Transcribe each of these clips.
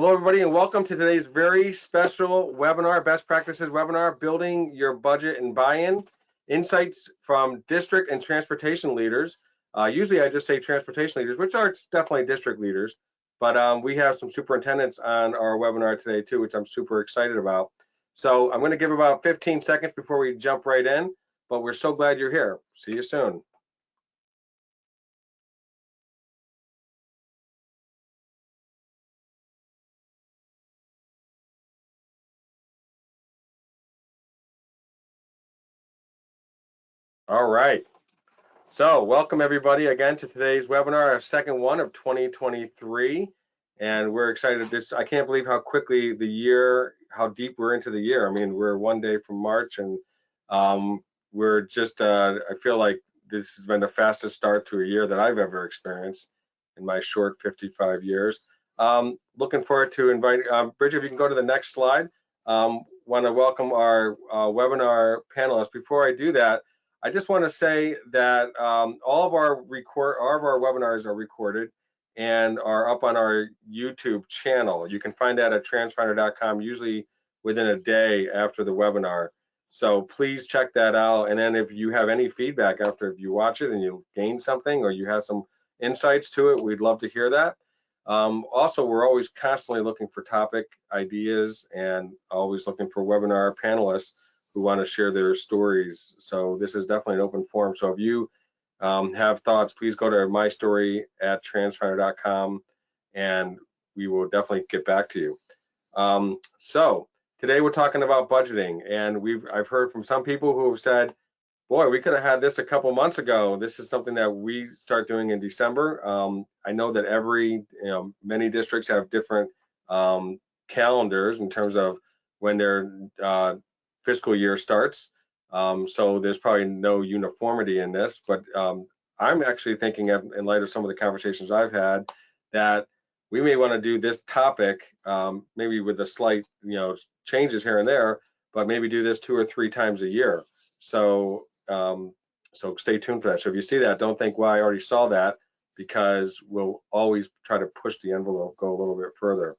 Hello, everybody, and welcome to today's very special webinar, Best Practices webinar, Building Your Budget and Buy-In, Insights from District and Transportation Leaders. Usually I just say transportation leaders, which are definitely district leaders, but we have some superintendents on our webinar today too, which I'm super excited about. So I'm going to give about 15 seconds before we jump right in, but we're so glad you're here. See you soon. All right. So welcome everybody again to today's webinar, our second one of 2023. And we're excited. I can't believe how quickly how deep we're into the year. I mean, we're one day from March and we're just, I feel like this has been the fastest start to a year that I've ever experienced in my short 55 years. Looking forward to inviting, Bridget, if you can go to the next slide. Want to welcome our webinar panelists. Before I do that, I just want to say that all of our webinars are recorded and are up on our YouTube channel. You can find that at transfinder.com, usually within a day after the webinar. So please check that out. And then if you have any feedback after if you watch it and you gain something or you have some insights to it, we'd love to hear that. Also, we're always constantly looking for topic ideas and always looking for webinar panelists who want to share their stories. So this is definitely an open forum. So if you have thoughts, please go to mystory@transfinder.com and we will definitely get back to you. So today we're talking about budgeting, and I've heard from some people who have said, boy, we could have had this a couple months ago. This is something that we start doing in December. I know that many districts have different calendars in terms of when their fiscal year starts. So there's probably no uniformity in this, but I'm actually thinking in light of some of the conversations I've had that we may want to do this topic, maybe with a slight, changes here and there, but maybe do this 2 or 3 times a year. So stay tuned for that. So if you see that, don't think, well, I already saw that, because we'll always try to push the envelope, go a little bit further.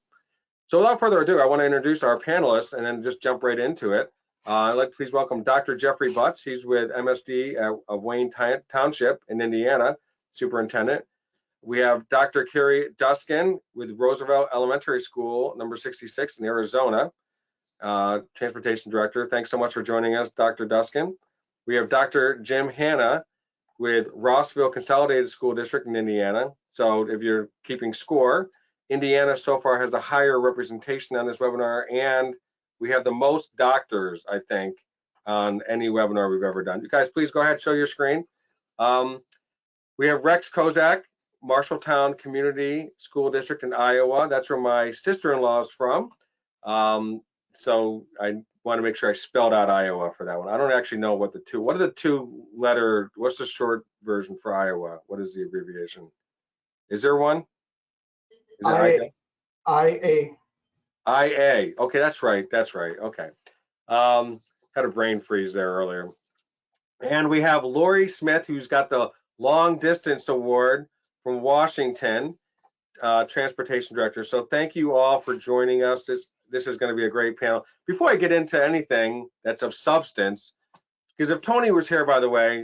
So without further ado, I want to introduce our panelists and then just jump right into it. I'd like to please welcome Dr. Jeffrey Butts. He's with MSD of Wayne Township in Indiana, superintendent. We have Dr. Kerry Duskin with Roosevelt Elementary School, number 66 in Arizona, transportation director. Thanks so much for joining us, Dr. Duskin. We have Dr. Jim Hanna with Rossville Consolidated School District in Indiana. So if you're keeping score, Indiana so far has a higher representation on this webinar, and we have the most doctors, I think, on any webinar we've ever done. You guys, please go ahead, show your screen. We have Rex Kozak, Marshalltown Community School District in Iowa. That's where my sister-in-law is from. So I want to make sure I spelled out Iowa for that one. I don't actually know what are the what's the short version for Iowa? What is the abbreviation? Is there one? Is it IA. IA. Okay, that's right. Okay. Had a brain freeze there earlier. And we have Lorri Smith, who's got the long distance award from Washington, transportation director. So thank you all for joining us. This is going to be a great panel. Before I get into anything that's of substance, because if Tony was here, by the way,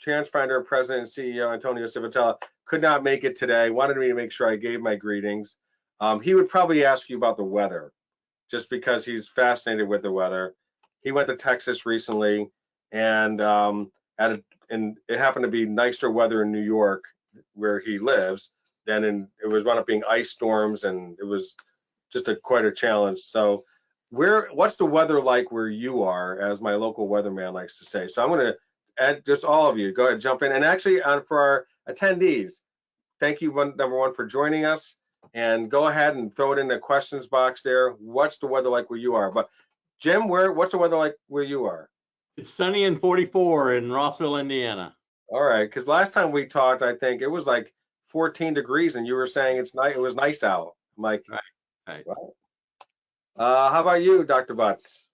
Transfinder President and CEO Antonio Civitella could not make it today, wanted me to make sure I gave my greetings. He would probably ask you about the weather, just because he's fascinated with the weather. He went to Texas recently, and it happened to be nicer weather in New York, where he lives, it wound up being ice storms, and it was just quite a challenge. So what's the weather like where you are, as my local weatherman likes to say? So I'm going to add just all of you, go ahead, jump in. And actually, for our attendees, thank you, number one, for joining us. And go ahead and throw it in the questions box there. What's the weather like where you are? But Jim, what's the weather like where you are? It's sunny and 44 in Rossville, Indiana. All right, because last time we talked, I think it was like 14 degrees, and you were saying it was nice out. I'm like, right. Well, how about you, Dr. Butts?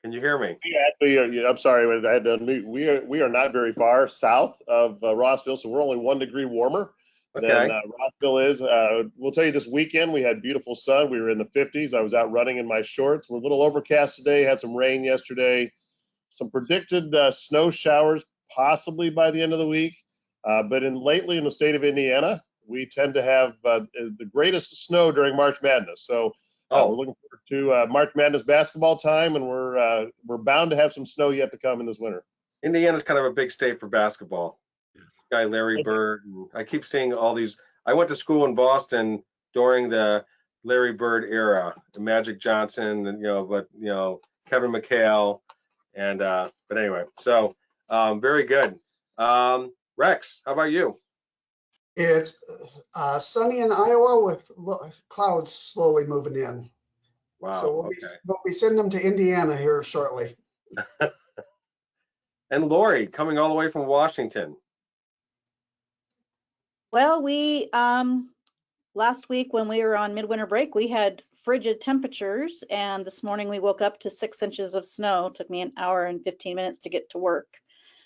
Can you hear me? Yeah, I'm sorry, I had to unmute. We are not very far south of Rossville, so we're only 1 degree warmer Okay. than Rossville is. We'll tell you, this weekend we had beautiful sun. We were in the 50s. I was out running in my shorts. We're a little overcast today. Had some rain yesterday. Some predicted snow showers possibly by the end of the week. But lately in the state of Indiana, we tend to have the greatest snow during March Madness. So we're looking forward to March Madness basketball time, and we're bound to have some snow yet to come in this winter. Indiana's kind of a big state for basketball. Guy Larry Bird. I keep seeing all these. I went to school in Boston during the Larry Bird era, the Magic Johnson, and Kevin McHale, and but anyway, so very good. Rex, how about you? It's sunny in Iowa with clouds slowly moving in. Wow. So we'll be sending them to Indiana here shortly. And Lorri, coming all the way from Washington. Well, we last week when we were on midwinter break, we had frigid temperatures, and this morning we woke up to 6 inches of snow. It took me an hour and 15 minutes to get to work.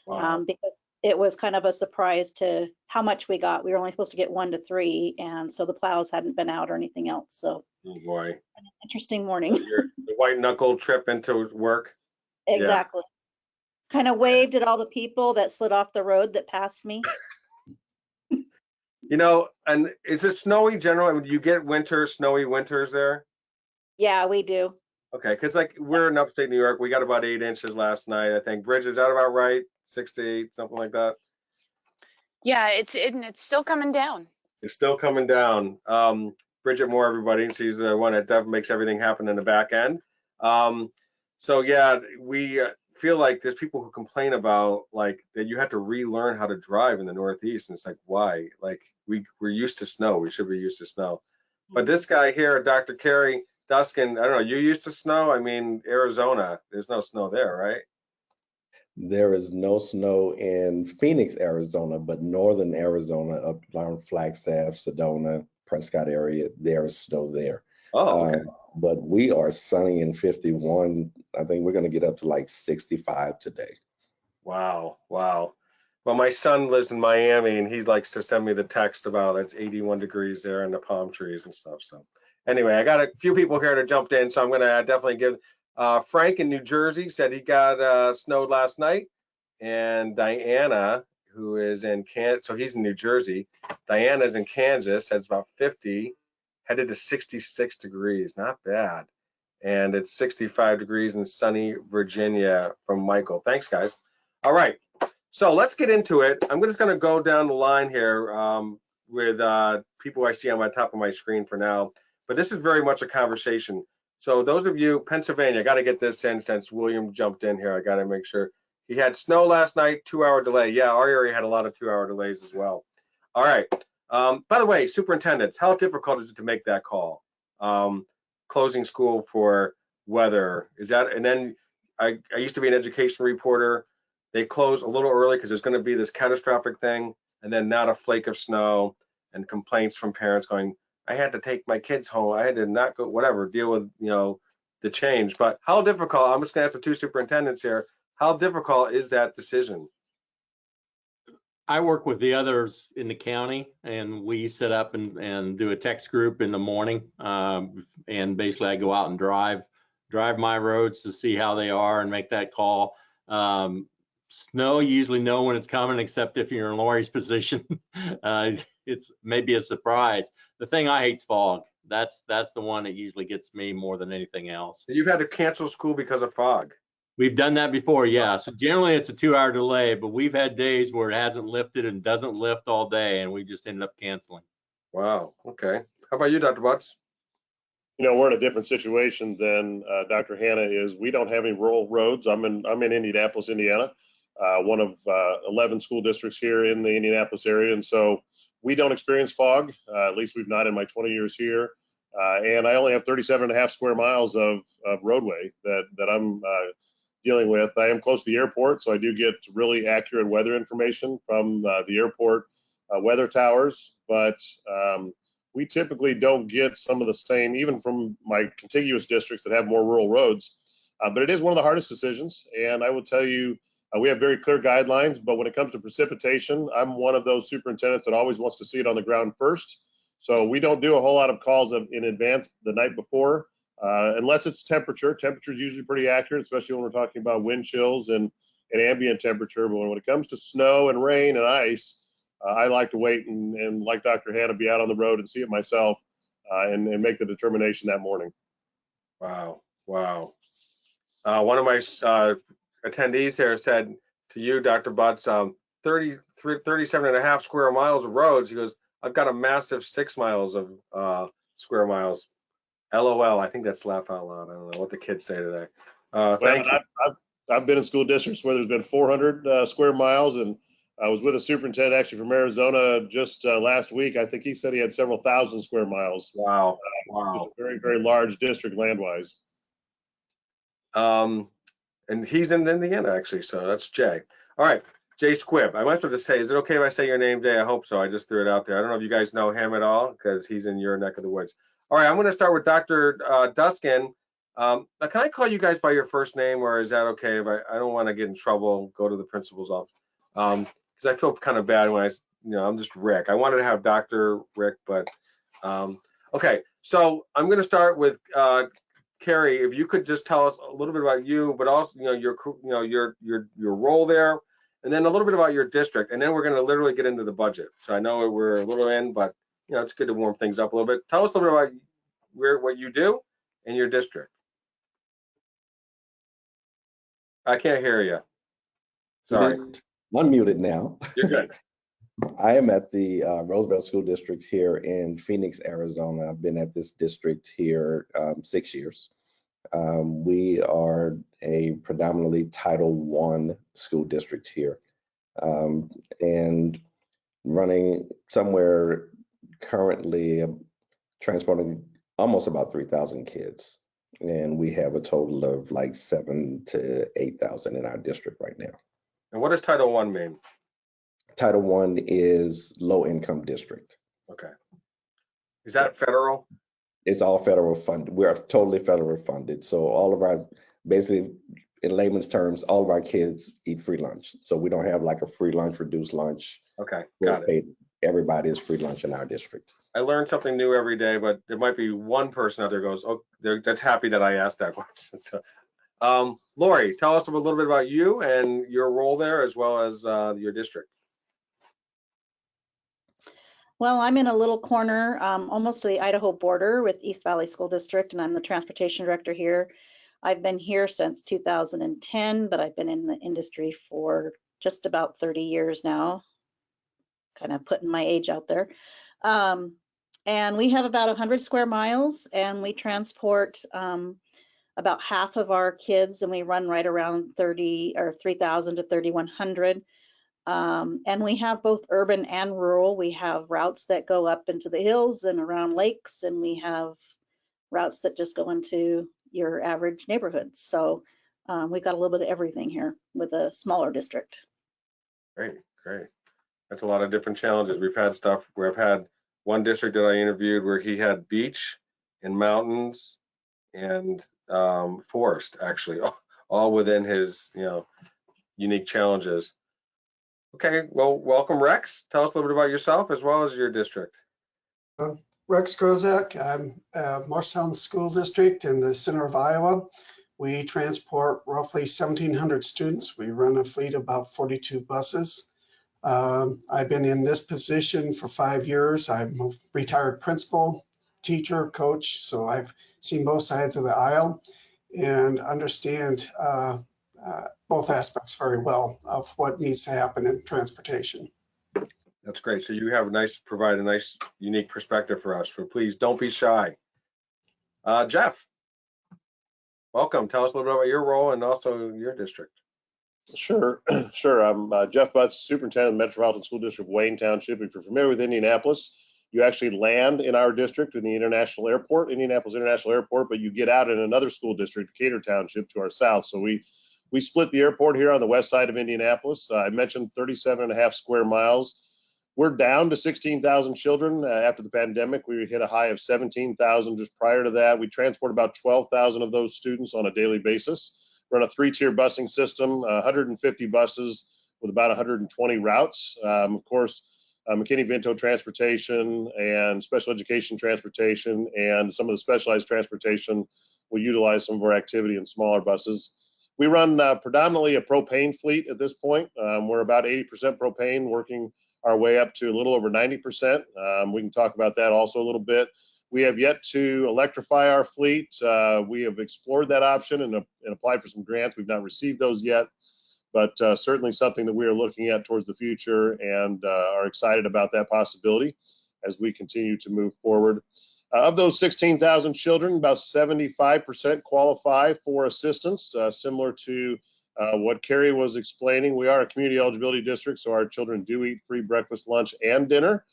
Wow. Because it was kind of a surprise to how much we got. We were only supposed to get 1 to 3, and so the plows hadn't been out or anything else. So, oh boy, an interesting morning. The white knuckle trip into work. Exactly. Yeah. Kind of waved at all the people that slid off the road that passed me. And is it snowy generally? Do you get snowy winters there? Yeah, we do. Okay, because like we're in upstate New York, we got about 8 inches last night, I think. Bridget, is that about right? 6 to 8, something like that? Yeah, it's still coming down. It's still coming down. Bridget Moore, everybody, she's the one that makes everything happen in the back end. So yeah, we feel like there's people who complain about like that you have to relearn how to drive in the Northeast, and it's like, why? Like we're used to snow. We should be used to snow. But this guy here, Dr. Kerry, Duskin, I don't know, you used to snow? I mean, Arizona, there's no snow there, right? There is no snow in Phoenix, Arizona, but northern Arizona, up around Flagstaff, Sedona, Prescott area, there is snow there. Oh, okay. But we are sunny in 51. I think we're going to get up to like 65 today. Wow. Well, my son lives in Miami, and he likes to send me the text about it's 81 degrees there and the palm trees and stuff. So anyway, I got a few people here to jump in, so I'm going to definitely give Frank in New Jersey said he got snowed last night, and Diana, who is in Kansas, so he's in New Jersey. Diana's in Kansas, said it's about 50, headed to 66 degrees, not bad. And it's 65 degrees in sunny Virginia from Michael. Thanks, guys. All right, so let's get into it. I'm just going to go down the line here with people I see on my top of my screen for now, but this is very much a conversation. So those of you, Pennsylvania, I got to get this in since William jumped in here. I got to make sure. He had snow last night, 2-hour delay. Yeah, our area had a lot of 2-hour delays as well. All right. By the way, superintendents, how difficult is it to make that call? Closing school for weather, is that? And then I used to be an education reporter. They close a little early because there's going to be this catastrophic thing, and then not a flake of snow, and complaints from parents going, I had to take my kids home. I had to not go, whatever, deal with, the change. But how difficult, I'm just gonna ask the two superintendents here, how difficult is that decision? I work with the others in the county, and we set up and do a text group in the morning. And basically I go out and drive my roads to see how they are and make that call. Snow, you usually know when it's coming, except if you're in Lorri's position. It's maybe a surprise. The thing I hate is fog. That's the one that usually gets me more than anything else. You've had to cancel school because of fog. We've done that before, yeah. So generally it's a 2-hour delay, but we've had days where it hasn't lifted and doesn't lift all day, and we just ended up canceling. Wow, okay. How about you, Dr. Butts? We're in a different situation than Dr. Hanna is. We don't have any rural roads. I'm in Indianapolis, Indiana, one of 11 school districts here in the Indianapolis area, and so we don't experience fog. At least we've not in my 20 years here. And I only have 37.5 square miles of roadway that I'm dealing with. I am close to the airport, so I do get really accurate weather information from the airport weather towers, but we typically don't get some of the same, even from my contiguous districts that have more rural roads. But it is one of the hardest decisions, and I will tell you, We have very clear guidelines, but when it comes to precipitation, I'm one of those superintendents that always wants to see it on the ground first. So we don't do a whole lot of calls in advance the night before, unless it's temperature. Temperature is usually pretty accurate, especially when we're talking about wind chills and ambient temperature. But when it comes to snow and rain and ice, I like to wait and like Dr. Hanna, be out on the road and see it myself and make the determination that morning. Wow. Wow. One of my attendees there said to you, Dr. Butts, 37 and a half square miles of roads. He goes, I've got a massive 6 miles of square miles. LOL. I think that's laugh out loud. I don't know what the kids say today. Thank you. I've been in school districts where there's been 400 square miles, and I was with a superintendent actually from Arizona just last week. I think he said he had several thousand square miles. Wow. Wow. It's a very, very large district land-wise. And he's in Indiana actually, so that's Jay. All right, Jay Squibb. I might have to say, is it okay if I say your name, Jay? I hope so. I just threw it out there. I don't know if you guys know him at all because he's in your neck of the woods. All right, I'm going to start with Dr. Duskin. Can I call you guys by your first name, or is that okay? If I don't want to get in trouble, go to the principal's office. Because I feel kind of bad when I'm just Rick. I wanted to have Dr. Rick, but okay. So I'm going to start with Kerry. If you could just tell us a little bit about you, but also your role there, and then a little bit about your district, and then we're going to literally get into the budget. So I know we're a little in, but it's good to warm things up a little bit. Tell us a little bit about what you do in your district. I can't hear you. Sorry. Unmuted now. You're good. I am at the Roosevelt School District here in Phoenix, Arizona. I've been at this district here 6 years. We are a predominantly Title I school district here, and running somewhere currently transporting almost about 3,000 kids. And we have a total of like 7,000 to 8,000 in our district right now. And what does Title I mean? Title I is low income district. Okay. Is that federal? It's all federal funded. We are totally federal funded. So all of our, basically in layman's terms, all of our kids eat free lunch. So we don't have like a free lunch, reduced lunch. Okay, got it. Everybody is free lunch in our district. I learn something new every day, but there might be one person out there goes, oh, that's happy that I asked that question. So, Lorri, tell us a little bit about you and your role there, as well as your district. Well, I'm in a little corner, almost to the Idaho border with East Valley School District, and I'm the transportation director here. I've been here since 2010, but I've been in the industry for just about 30 years now, kind of putting my age out there. And we have about 100 square miles, and we transport about half of our kids, and we run right around 3,000 to 3,100. And we have both urban and rural. We have routes that go up into the hills and around lakes, and we have routes that just go into your average neighborhoods. So we've got a little bit of everything here with a smaller district. Great, great. That's a lot of different challenges. We've had stuff where I've had one district that I interviewed where he had beach and mountains and forest, actually, all within his unique challenges. Okay, well, welcome, Rex. Tell us a little bit about yourself as well as your district. Rex Kozak. I'm Marshalltown School District in the center of Iowa. We transport roughly 1,700 students. We run a fleet of about 42 buses. I've been in this position for 5 years. I'm a retired principal, teacher, coach, so I've seen both sides of the aisle and understand both aspects very well of what needs to happen in transportation. That's great. So you have provide a nice, unique perspective for us. So please don't be shy. Jeff, welcome. Tell us a little bit about your role and also your district. Sure. I'm Jeff Butts, Superintendent of the Metropolitan School District, Wayne Township. If you're familiar with Indianapolis, you actually land in our district in the International Airport, Indianapolis International Airport, but you get out in another school district, Decatur Township, to our south. So we split the airport here on the west side of Indianapolis. I mentioned 37 and a half square miles. We're down to 16,000 children. After the pandemic, we hit a high of 17,000 just prior to that. We transport about 12,000 of those students on a daily basis. Run a 3-tier busing system, 150 buses with about 120 routes. Of course, McKinney-Vento transportation and special education transportation and some of the specialized transportation will utilize some of our activity in smaller buses. We run predominantly a propane fleet at this point. We're about 80% propane, working our way up to a little over 90%. We can talk about that also a little bit. We have yet to electrify our fleet. We have explored that option and applied for some grants. We've not received those yet, but certainly something that we are looking at towards the future and are excited about that possibility as we continue to move forward. Of those 16,000 children, about 75% qualify for assistance, similar to what Kerry was explaining. We are a community eligibility district, so our children do eat free breakfast, lunch, and dinner.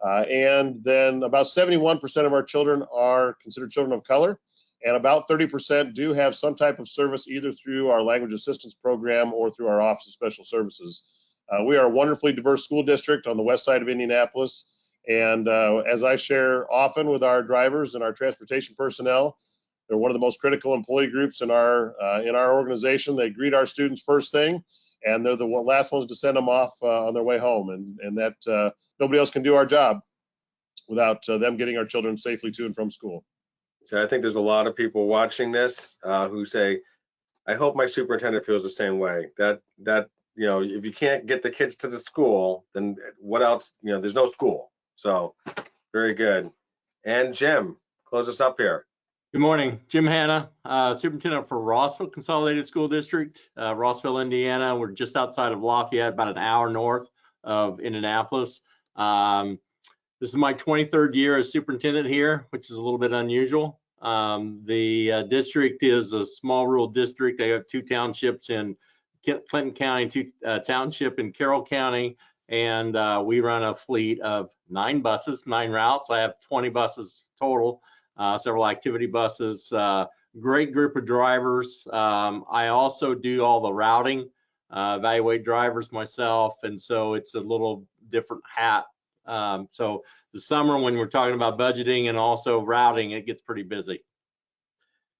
And then about 71% of our children are considered children of color, and about 30% do have some type of service either through our language assistance program or through our Office of Special Services. We are a wonderfully diverse school district on the west side of Indianapolis. And as I share often with our drivers and our transportation personnel, they're one of the most critical employee groups in our organization. They greet our students first thing, and they're the last ones to send them off on their way home. And that nobody else can do our job without them getting our children safely to and from school. So I think there's a lot of people watching this who say, I hope my superintendent feels the same way. That you know, if you can't get the kids to the school, then what else? You know, there's no school. So very good. And Jim, close us up here. Good morning, Jim Hanna, Superintendent for Rossville Consolidated School District, Rossville, Indiana. We're just outside of Lafayette, about an hour north of Indianapolis. This is my 23rd year as superintendent here, which is a little bit unusual. The district is a small rural district. They have 2 townships in Clinton County, 2 township in Carroll County, and we run a fleet of 9 buses, 9 routes. I have 20 buses total, several activity buses, great group of drivers. I also do all the routing, evaluate drivers myself, and so it's a little different hat. So the summer when we're talking about budgeting and also routing, it gets pretty busy.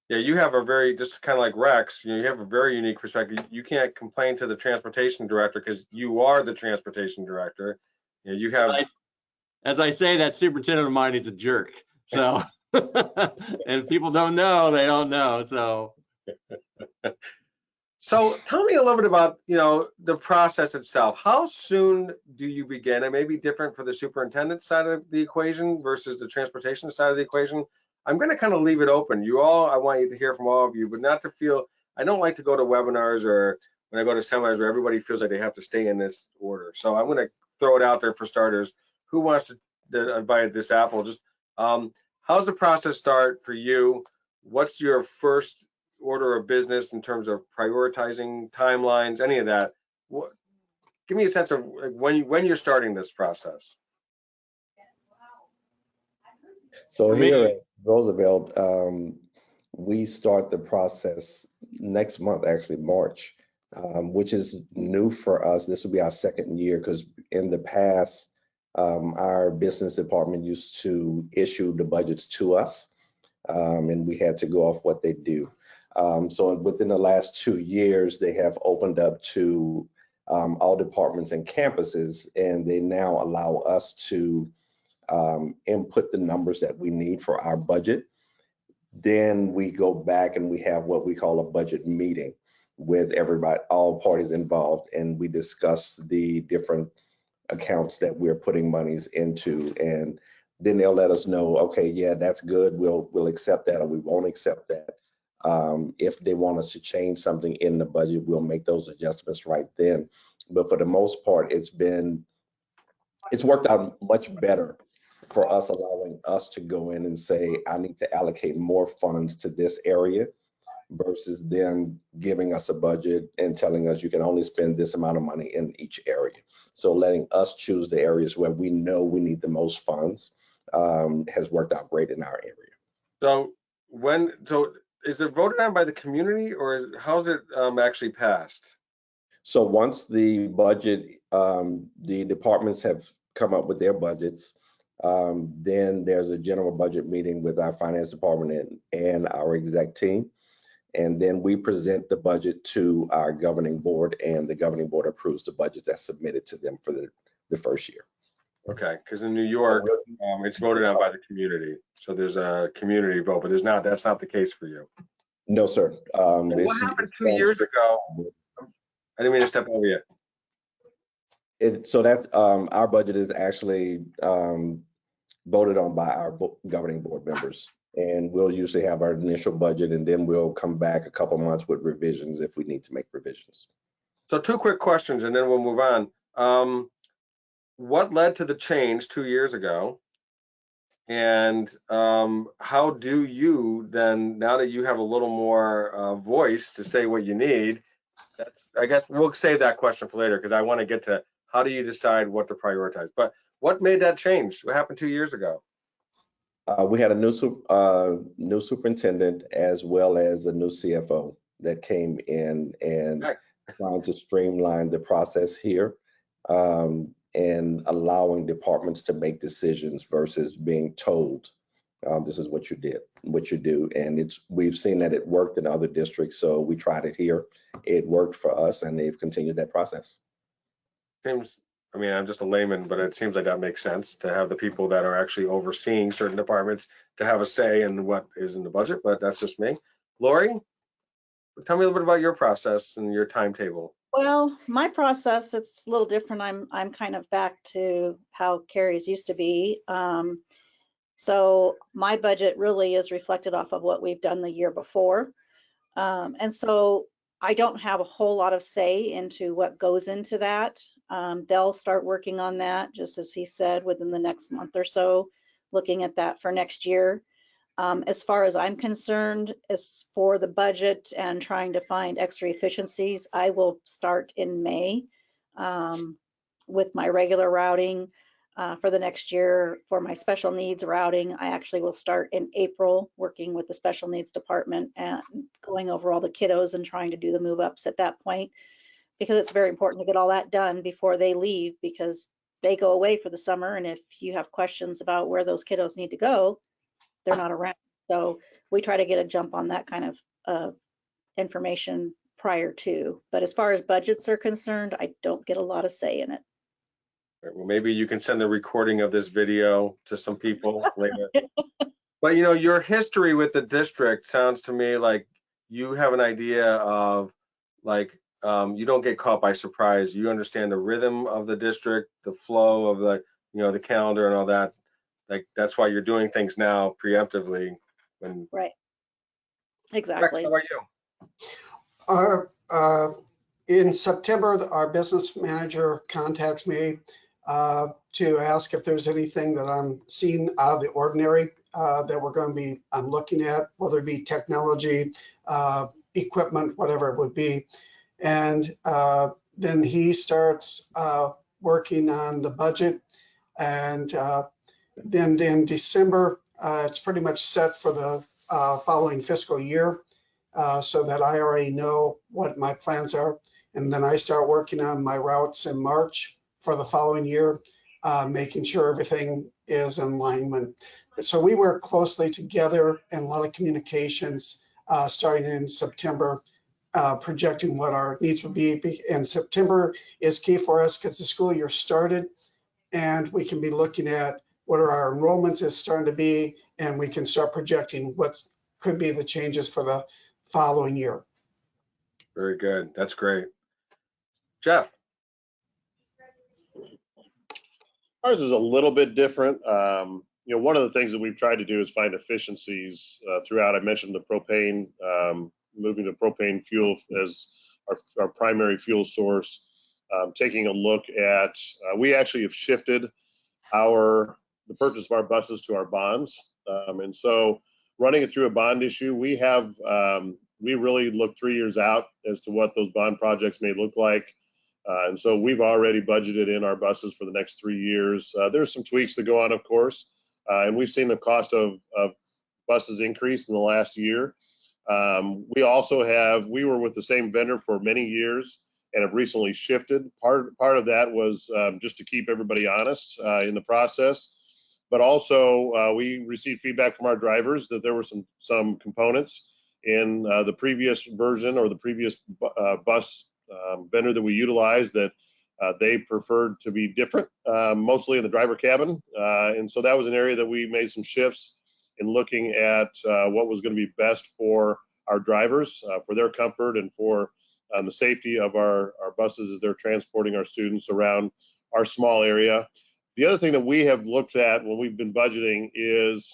Yeah, you have a very, just kind of like Rex, you know, you have a very unique perspective. You can't complain to the transportation director because you are the transportation director. You know, you have. As I say, that superintendent of mine is a jerk. So, and people don't know, they don't know. So. So tell me a little bit about, you know, the process itself. How soon do you begin? It may be different for the superintendent side of the equation versus the transportation side of the equation. I'm going to kind of leave it open. You all, I want you to hear from all of you, but not to feel, I don't like to go to webinars or when I go to seminars where everybody feels like they have to stay in this order. So I'm going to throw it out there for starters. Who wants to bite this apple? Just how's the process start for you? What's your first order of business in terms of prioritizing timelines, any of that? Give me a sense of when you're starting this process. So here at Roosevelt, we start the process next month, actually March, which is new for us. This will be our 2nd year because in the past, our business department used to issue the budgets to us, and we had to go off what they do. So within the last 2 years, they have opened up to all departments and campuses, and they now allow us to input the numbers that we need for our budget. Then we go back and we have what we call a budget meeting with everybody, all parties involved, and we discuss the different accounts that we're putting monies into, and then they'll let us know, okay, yeah, that's good, we'll accept that, or we won't accept that. If they want us to change something in the budget, we'll make those adjustments right then. But for the most part, it's worked out much better for us, allowing us to go in and say, I need to allocate more funds to this area versus them giving us a budget and telling us you can only spend this amount of money in each area. So letting us choose the areas where we know we need the most funds has worked out great in our area. So is it voted on by the community, or how's it actually passed? So once the budget, the departments have come up with their budgets, then there's a general budget meeting with our finance department and our exec team. And then we present the budget to our governing board, and the governing board approves the budget that's submitted to them for the first year. Okay, because in New York, it's voted on by the community. So there's a community vote, but that's not the case for you. No, sir. What happened 2 years ago? I didn't mean to step over you. So that's our budget is actually voted on by our governing board members, and we'll usually have our initial budget, and then we'll come back a couple months with revisions if we need to make revisions. So 2 quick questions, and then we'll move on. What led to the change 2 years ago? And how do you then, now that you have a little more voice to say what you need, I guess we'll save that question for later, because I want to get to how do you decide what to prioritize. But what made that change? What happened 2 years ago? We had a new superintendent as well as a new CFO that came in and trying to streamline the process here, and allowing departments to make decisions versus being told this is what you do. And we've seen that it worked in other districts, so we tried it here. It worked for us, and they've continued that process. I mean, I'm just a layman, but it seems like that makes sense to have the people that are actually overseeing certain departments to have a say in what is in the budget, but that's just me. Lorri, tell me a little bit about your process and your timetable. Well, my process, it's a little different. I'm kind of back to how Kerry's used to be. So my budget really is reflected off of what we've done the year before. And so I don't have a whole lot of say into what goes into that. They'll start working on that, just as he said, within the next month or so, looking at that for next year. As far as I'm concerned, as for the budget and trying to find extra efficiencies, I will start in May with my regular routing for the next year. For my special needs routing, I actually will start in April working with the special needs department and going over all the kiddos and trying to do the move ups at that point, because it's very important to get all that done before they leave, because they go away for the summer. And if you have questions about where those kiddos need to go, they're not around. So we try to get a jump on that kind of information prior to. But as far as budgets are concerned, I don't get a lot of say in it. Well, maybe you can send the recording of this video to some people later. But you know, your history with the district sounds to me like you have an idea of like you don't get caught by surprise. You understand the rhythm of the district, the flow of the the calendar and all that. Like that's why you're doing things now preemptively. Right. Exactly. Rex, how about you? In September, our business manager contacts me to ask if there's anything that I'm seeing out of the ordinary that I'm looking at, whether it be technology, equipment, whatever it would be. And then he starts working on the budget. And then in December, it's pretty much set for the following fiscal year, so that I already know what my plans are. And then I start working on my routes in March for the following year, making sure everything is in alignment. So we work closely together and a lot of communications starting in September, projecting what our needs would be. And September is key for us because the school year started, and we can be looking at what are our enrollments is starting to be, and we can start projecting what could be the changes for the following year. Very good. That's great. Jeff. Ours is a little bit different. One of the things that we've tried to do is find efficiencies throughout. I mentioned the propane, moving to propane fuel as our primary fuel source. Taking a look at, we actually have shifted the purchase of our buses to our bonds. And so running it through a bond issue, we really look 3 years out as to what those bond projects may look like. And so we've already budgeted in our buses for the next 3 years. There's some tweaks that go on, of course, and we've seen the cost of buses increase in the last year. We were with the same vendor for many years and have recently shifted. Part of that was just to keep everybody honest in the process. But also we received feedback from our drivers that there were some components in the previous version or the previous bus vendor that we utilized that they preferred to be different, mostly in the driver cabin. And so that was an area that we made some shifts in looking at what was going to be best for our drivers, for their comfort and for the safety of our buses as they're transporting our students around our small area. The other thing that we have looked at when we've been budgeting is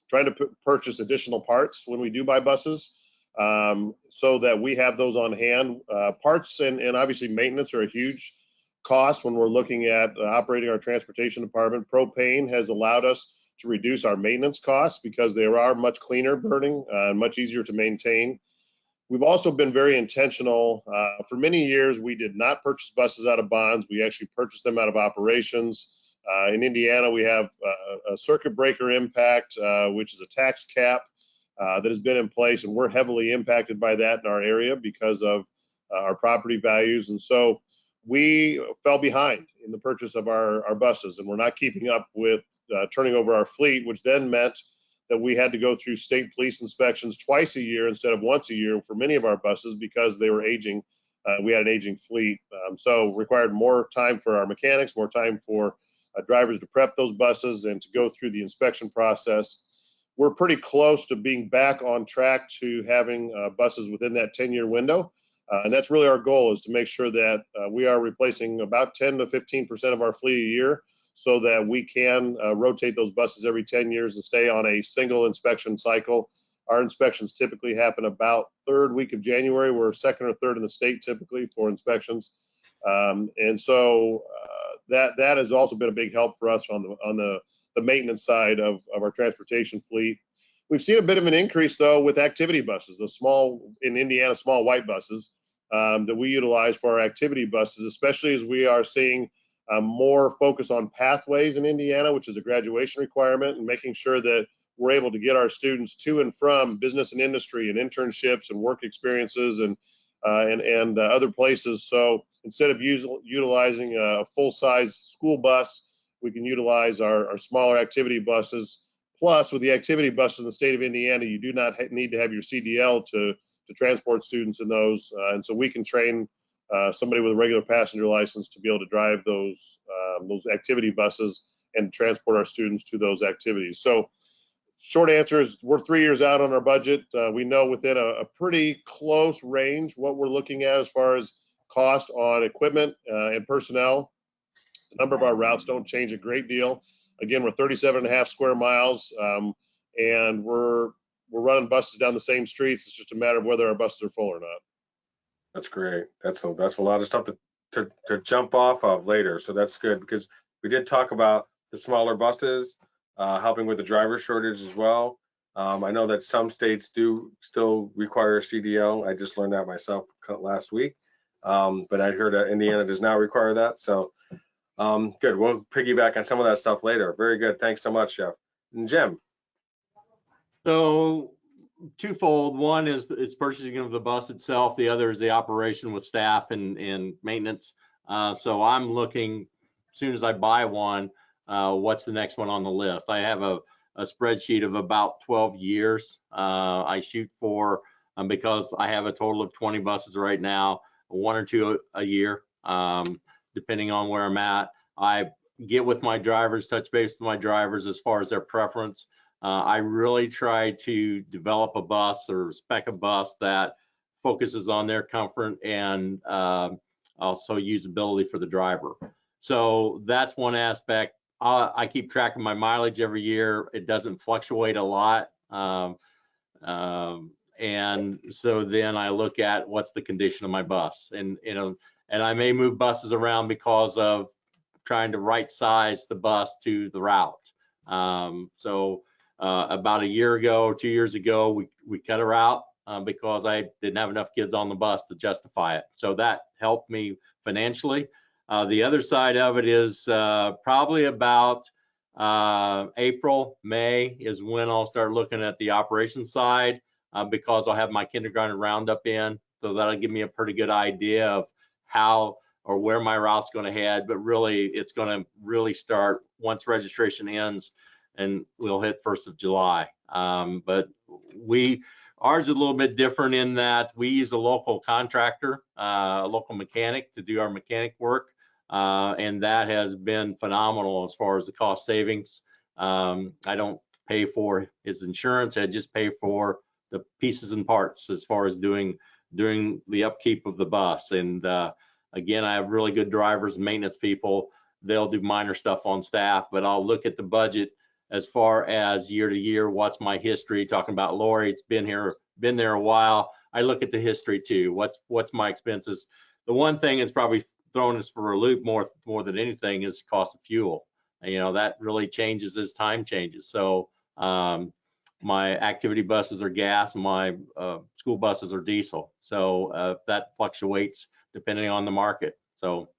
trying to purchase additional parts when we do buy buses, so that we have those on hand. Parts and obviously maintenance are a huge cost when we're looking at operating our transportation department. Propane has allowed us to reduce our maintenance costs because they are much cleaner burning and much easier to maintain. We've also been very intentional. For many years, we did not purchase buses out of bonds. We actually purchased them out of operations. In Indiana, we have a circuit breaker impact, which is a tax cap that has been in place, and we're heavily impacted by that in our area because of our property values. And so we fell behind in the purchase of our buses, and we're not keeping up with turning over our fleet, which then meant that we had to go through state police inspections twice a year instead of once a year for many of our buses because they were aging. We had an aging fleet. So required more time for our mechanics, more time for drivers to prep those buses and to go through the inspection process. We're pretty close to being back on track to having buses within that 10-year window. And that's really our goal, is to make sure that we are replacing about 10 to 15% of our fleet a year, so that we can rotate those buses every 10 years and stay on a single inspection cycle. Our inspections typically happen about third week of January. We're second or third in the state typically for inspections. And so that has also been a big help for us on the maintenance side of our transportation fleet. We've seen a bit of an increase though with activity buses, the small, in Indiana, small white buses that we utilize for our activity buses, especially as we are seeing more focus on pathways in Indiana, which is a graduation requirement, and making sure that we're able to get our students to and from business and industry and internships and work experiences and other places. So instead of utilizing a full-size school bus, we can utilize our smaller activity buses. Plus, with the activity buses in the state of Indiana, you do not need to have your CDL to transport students in those. And so we can train somebody with a regular passenger license to be able to drive those activity buses and transport our students to those activities. So short answer is we're 3 years out on our budget. We know within a pretty close range what we're looking at as far as cost on equipment and personnel. The number of our routes don't change a great deal. Again, we're 37.5 square miles, and we're running buses down the same streets. It's just a matter of whether our buses are full or not. That's great. That's a lot of stuff to jump off of later. So that's good, because we did talk about the smaller buses helping with the driver shortage as well. I know that some states do still require a CDL. I just learned that myself last week. But I heard that Indiana does not require that. So good. We'll piggyback on some of that stuff later. Very good. Thanks so much, Jeff. And Jim. So twofold. One is purchasing of the bus itself. The other is the operation with staff and maintenance. So I'm looking, as soon as I buy one, what's the next one on the list? I have a spreadsheet of about 12 years I shoot for, because I have a total of 20 buses right now, 1 or 2 a year, depending on where I'm at. I get with my drivers, touch base with my drivers as far as their preference. I really try to develop a bus or spec a bus that focuses on their comfort and also usability for the driver. So that's one aspect. I keep track of my mileage every year. It doesn't fluctuate a lot. And so then I look at what's the condition of my bus, and I may move buses around because of trying to right size the bus to the route. So about a year ago, 2 years ago, we cut a route because I didn't have enough kids on the bus to justify it. So that helped me financially. The other side of it is probably about April, May is when I'll start looking at the operations side, because I'll have my kindergarten roundup in. So that'll give me a pretty good idea of how or where my route's going to head. But really, it's going to really start once registration ends, and we'll hit 1st of July. But we Ours is a little bit different in that we use a local contractor, a local mechanic to do our mechanic work. And that has been phenomenal as far as the cost savings. I don't pay for his insurance. I just pay for the pieces and parts as far as doing the upkeep of the bus. And again, I have really good drivers and maintenance people. They'll do minor stuff on staff, but I'll look at the budget as far as year to year. What's my history? Talking about Lorri, it's been there a while. I look at the history too. What's my expenses? The one thing that's probably throwing us for a loop more than anything is cost of fuel. You know, that really changes as time changes. So my activity buses are gas, and my school buses are diesel. So that fluctuates depending on the market. So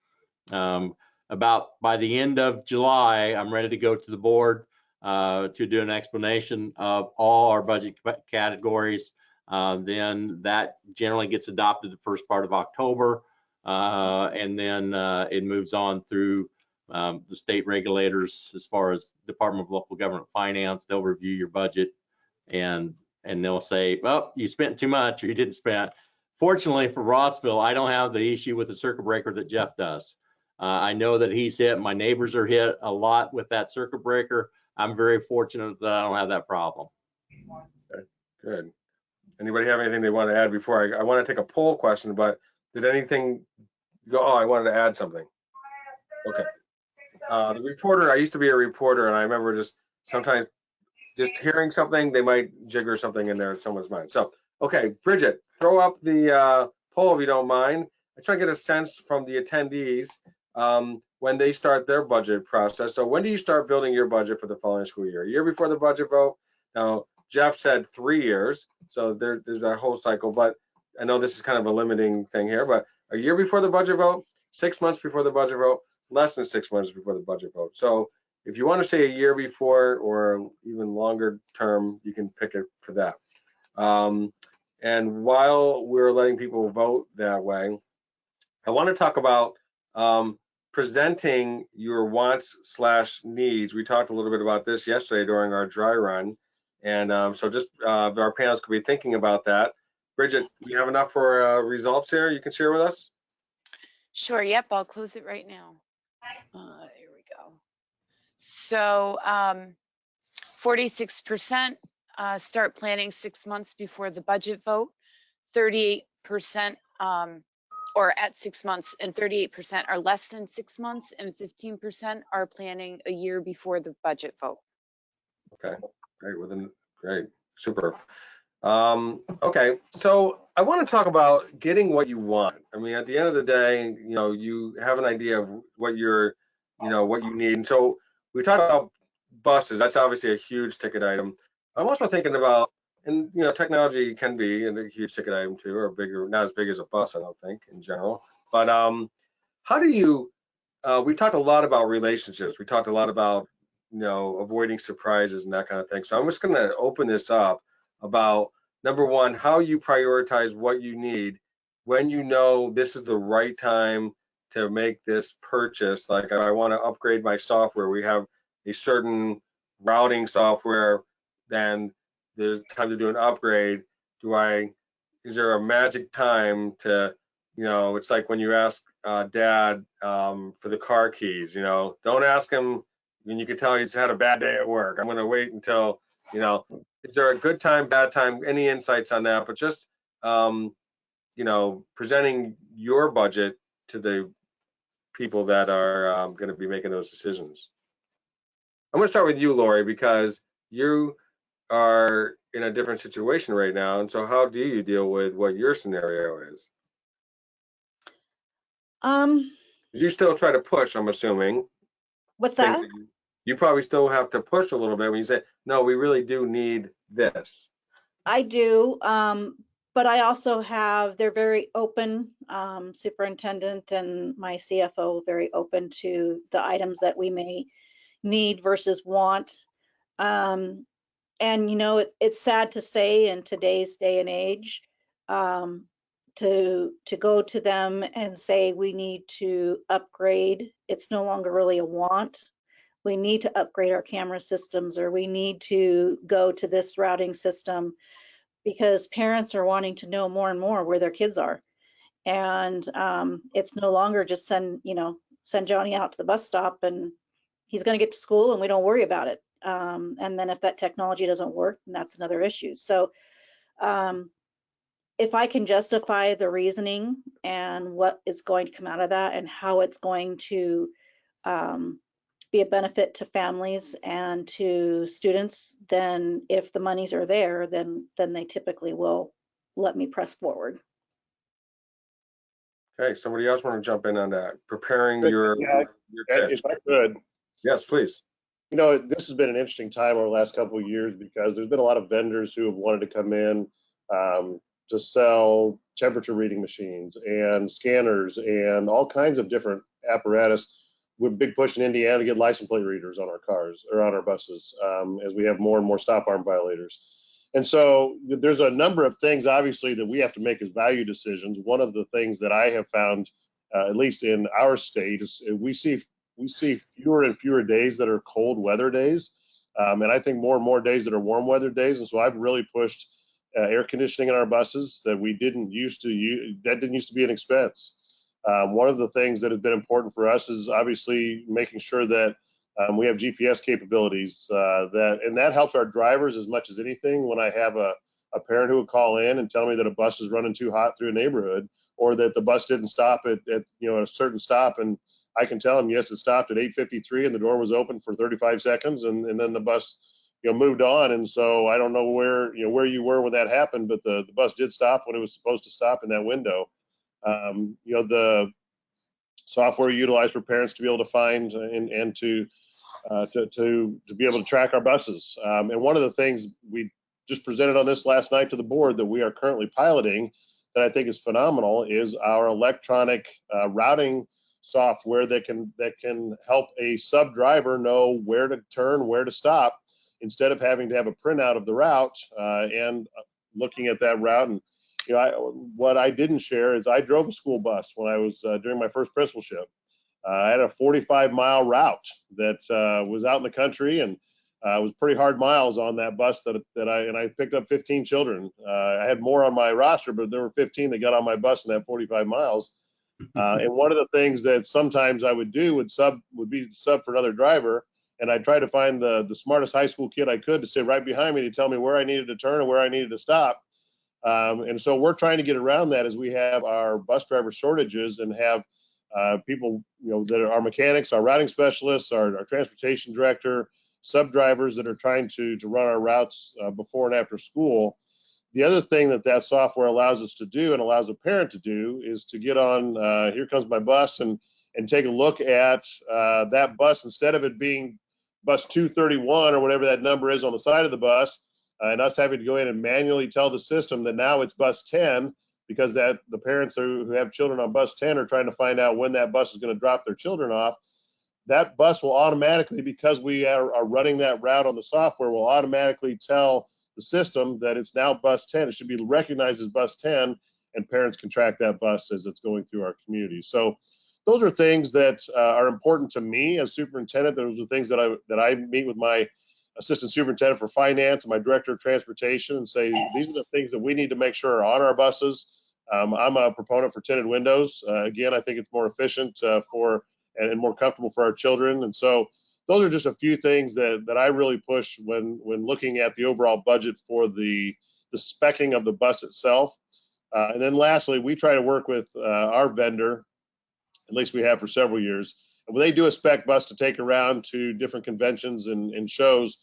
about by the end of July, I'm ready to go to the board to do an explanation of all our budget categories. Then that generally gets adopted the first part of October. And then it moves on through the state regulators as far as Department of Local Government Finance. They'll review your budget and they'll say, well, you spent too much or you didn't spend. Fortunately for Rossville, I don't have the issue with the circuit breaker that Jeff does. I know that he's hit, my neighbors are hit a lot with that circuit breaker. I'm very fortunate that I don't have that problem. Okay, good. Anybody have anything they want to add before I want to take a poll question, but did anything go? Oh, I wanted to add something. Okay. The reporter, I used to be a reporter, and I remember just sometimes just hearing something, they might jigger something in there in someone's mind. So, okay, Bridget, throw up the poll if you don't mind. I try to get a sense from the attendees when they start their budget process. So when do you start building your budget for the following school year? A year before the budget vote? Now, Jeff said 3 years, so there's a whole cycle, but I know this is kind of a limiting thing here, but a year before the budget vote, 6 months before the budget vote, less than 6 months before the budget vote. So if you want to say a year before or even longer term, you can pick it for that. And while we're letting people vote that way, I want to talk about presenting your wants/needs. We talked a little bit about this yesterday during our dry run. And so just our panelists could be thinking about that. Bridget, do you have enough for results here you can share with us? Sure, yep, I'll close it right now. Here we go. So 46% start planning 6 months before the budget vote, 38% or at 6 months, and 38% are less than 6 months, and 15% are planning a year before the budget vote. Okay, great, great, super. Okay, so I want to talk about getting what you want. I mean, at the end of the day, you know, you have an idea of what you're, you know, what you need. And so we talked about buses. That's obviously a huge ticket item. I'm also thinking about, and you know, technology can be a huge ticket item too, or bigger, not as big as a bus, I don't think, in general. But how do you? We talked a lot about relationships. We talked a lot about, you know, avoiding surprises and that kind of thing. So I'm just going to open this up about, number one, how you prioritize what you need when you know this is the right time to make this purchase. Like, I want to upgrade my software. We have a certain routing software, then there's time to do an upgrade. Is there a magic time to, you know, it's like when you ask dad for the car keys, you know, don't ask him when you can tell he's had a bad day at work. I'm going to wait until, you know, is there a good time, bad time, any insights on that? But just, you know, presenting your budget to the people that are going to be making those decisions. I'm going to start with you, Lorri, because you are in a different situation right now. And so how do you deal with what your scenario is? You still try to push, I'm assuming. What's that? You probably still have to push a little bit when you say, no, we really do need this. I do, but I also have, they're very open, superintendent and my CFO, very open to the items that we may need versus want. And you know, it's sad to say in today's day and age, to go to them and say we need to upgrade, it's no longer really a want. We need to upgrade our camera systems, or we need to go to this routing system, because parents are wanting to know more and more where their kids are. And it's no longer just send Johnny out to the bus stop and he's going to get to school and we don't worry about it. And then if that technology doesn't work, then that's another issue. So if I can justify the reasoning and what is going to come out of that and how it's going to be a benefit to families and to students, then if the monies are there, then they typically will let me press forward. Okay, somebody else want to jump in on that? Preparing your pitch. If I could. Yes, please. This has been an interesting time over the last couple of years because there's been a lot of vendors who have wanted to come in to sell temperature reading machines and scanners and all kinds of different apparatus, with a big push in Indiana to get license plate readers on our cars or on our buses as we have more and more stop arm violators. And so there's a number of things, obviously, that we have to make as value decisions. One of the things that I have found, at least in our state, is we see fewer and fewer days that are cold weather days. And I think more and more days that are warm weather days. And so I've really pushed air conditioning in our buses that we didn't used to use. That didn't used to be an expense. One of the things that has been important for us is obviously making sure that we have GPS capabilities and that helps our drivers as much as anything. When I have a parent who would call in and tell me that a bus is running too hot through a neighborhood, or that the bus didn't stop at a certain stop, and I can tell them, yes, it stopped at 8:53 and the door was open for 35 seconds, and then the bus moved on. And so I don't know where you were when that happened, but the bus did stop when it was supposed to stop in that window. The software utilized for parents to be able to find and to be able to track our buses. And one of the things we just presented on this last night to the board that we are currently piloting that I think is phenomenal is our electronic routing software that can help a sub driver know where to turn, where to stop, instead of having to have a printout of the route and looking at that route. And what I didn't share is I drove a school bus when I was during my first principalship. I had a 45-mile route that was out in the country, and it was pretty hard miles on that bus that I picked up 15 children. I had more on my roster, but there were 15 that got on my bus in that 45 miles. And one of the things that sometimes I would do would be sub for another driver, and I'd try to find the smartest high school kid I could to sit right behind me to tell me where I needed to turn and where I needed to stop. And so we're trying to get around that as we have our bus driver shortages and have people, that are our mechanics, our routing specialists, our transportation director, sub drivers that are trying to run our routes before and after school. The other thing that software allows us to do and allows a parent to do is to get on, here comes my bus, and take a look at that bus. Instead of it being bus 231 or whatever that number is on the side of the bus, and us having to go in and manually tell the system that now it's bus 10, because the parents who have children on bus 10 are trying to find out when that bus is going to drop their children off. That bus will automatically, because we are running that route on the software, will automatically tell the system that it's now bus 10. It should be recognized as bus 10, and parents can track that bus as it's going through our community. So those are things that are important to me as superintendent. Those are things that I meet with my assistant superintendent for finance and my director of transportation and say, these are the things that we need to make sure are on our buses. I'm a proponent for tinted windows. Again, I think it's more efficient and more comfortable for our children. And so those are just a few things that I really push when looking at the overall budget for the speccing of the bus itself. And then lastly, we try to work with our vendor, at least we have for several years. And when they do a spec bus to take around to different conventions and shows,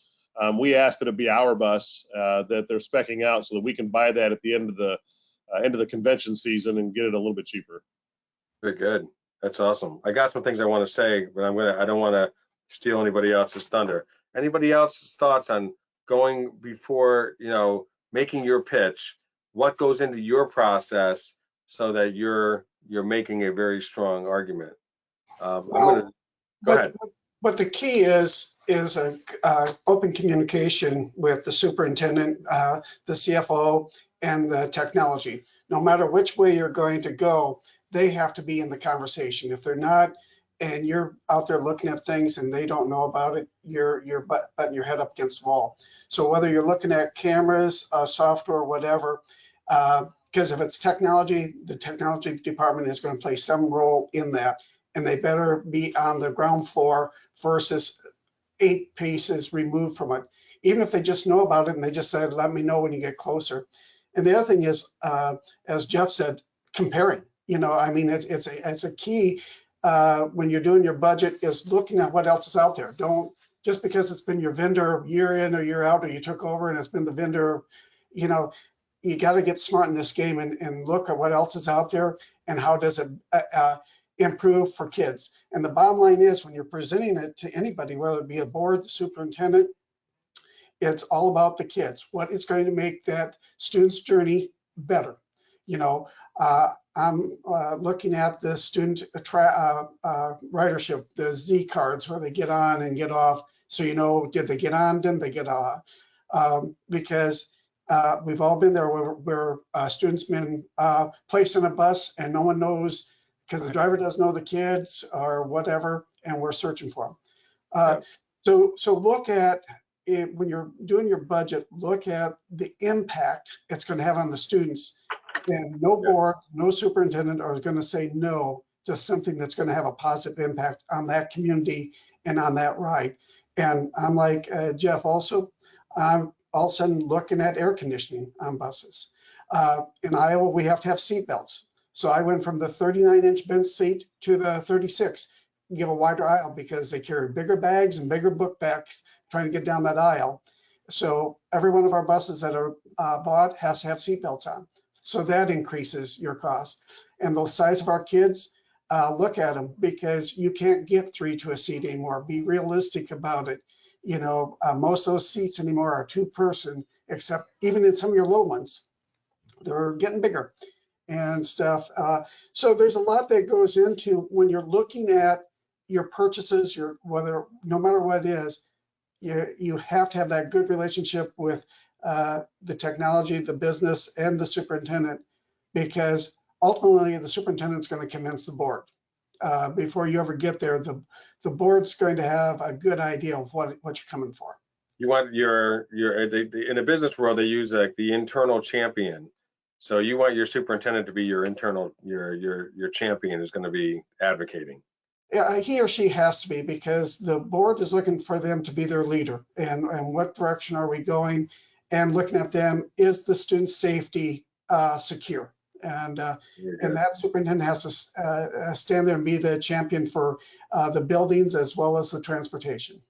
we ask that it be our bus that they're specking out so that we can buy that at the end of the convention season and get it a little bit cheaper. Very good. That's awesome. I got some things I want to say, but I don't want to steal anybody else's thunder. Anybody else's thoughts on going before, making your pitch? What goes into your process so that you're making a very strong argument? Go ahead. But the key is open communication with the superintendent, the CFO, and the technology. No matter which way you're going to go, they have to be in the conversation. If they're not, and you're out there looking at things and they don't know about it, you're butting your head up against the wall. So whether you're looking at cameras, software, whatever, because if it's technology, the technology department is going to play some role in that, and they better be on the ground floor versus 8 paces removed from it. Even if they just know about it and they just said, let me know when you get closer. And the other thing is, as Jeff said, comparing. I mean, it's a key when you're doing your budget is looking at what else is out there. Don't, just because it's been your vendor year in or year out, or you took over and it's been the vendor, you got to get smart in this game and look at what else is out there and how does it improve for kids. And the bottom line is, when you're presenting it to anybody, whether it be a board, the superintendent, it's all about the kids. What is going to make that student's journey better? I'm looking at the student ridership, the Z cards, where they get on and get off. So, did they get on? Didn't they get off? Because we've all been there where students been placed in a bus and no one knows, because the driver doesn't know the kids or whatever, and we're searching for them. So look at it when you're doing your budget. Look at the impact it's going to have on the students. And no board, no superintendent are going to say no to something that's going to have a positive impact on that community and on that ride. And I'm like Jeff also, I'm all of a sudden looking at air conditioning on buses. In Iowa, we have to have seat belts. So I went from the 39-inch bench seat to the 36, give a wider aisle, because they carry bigger bags and bigger book bags trying to get down that aisle. So every one of our buses that are bought has to have seat belts on. So that increases your cost. And the size of our kids, look at them, because you can't get 3 to a seat anymore. Be realistic about it. Most of those seats anymore are 2-person, except even in some of your little ones, they're getting bigger and stuff. So there's a lot that goes into when you're looking at your purchases, no matter what it is, you have to have that good relationship with the technology, the business, and the superintendent, because ultimately the superintendent's going to convince the board. Before you ever get there, the board's going to have a good idea of what you're coming for. You want in the business world, they use like the internal champion. So you want your superintendent to be your internal, your champion who's going to be advocating. Yeah, he or she has to be, because the board is looking for them to be their leader. And what direction are we going? And looking at them, is the student safety secure? And that superintendent has to stand there and be the champion for the buildings as well as the transportation.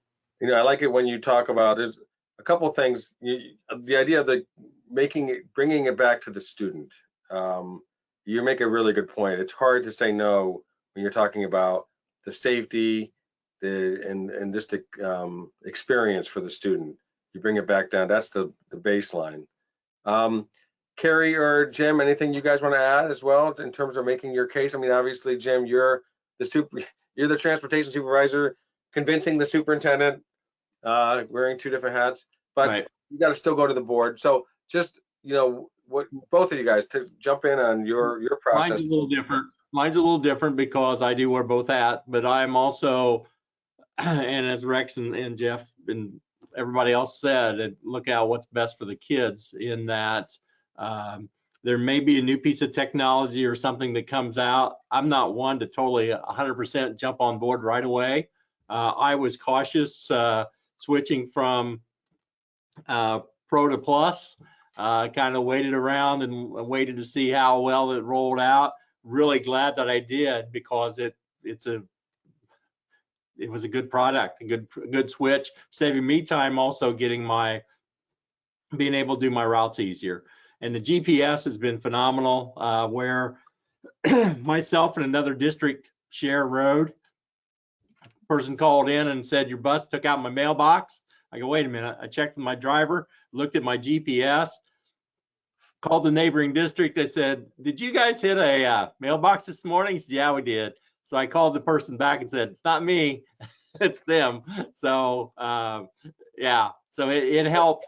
I like it when you talk about, there's a couple of things. The idea of bringing it back to the student. You make a really good point. It's hard to say no when you're talking about the safety, and just the experience for the student. You bring it back down. That's the baseline. Kerry or Jim, anything you guys want to add as well in terms of making your case? I mean, obviously, Jim, you're the transportation supervisor, convincing the superintendent, wearing 2 different hats, but right. You got to still go to the board. So just, what both of you guys to jump in on your process. Mine's a little different. Mine's a little different because I do wear both hats, but I'm also, and as Rex and Jeff and everybody else said, look out what's best for the kids, in that there may be a new piece of technology or something that comes out. I'm not one to totally 100% jump on board right away. I was cautious switching from Pro to Plus, kind of waited around and waited to see how well it rolled out. Really glad that I did, because it was a good product, a good switch, saving me time, also being able to do my routes easier. And the GPS has been phenomenal, where myself and another district share a road. Person called in and said, your bus took out my mailbox. I go, wait a minute. I checked with my driver, looked at my GPS, called the neighboring district. They said, did you guys hit a mailbox this morning? He said, yeah, we did. So I called the person back and said, it's not me, it's them. So yeah, so it helps.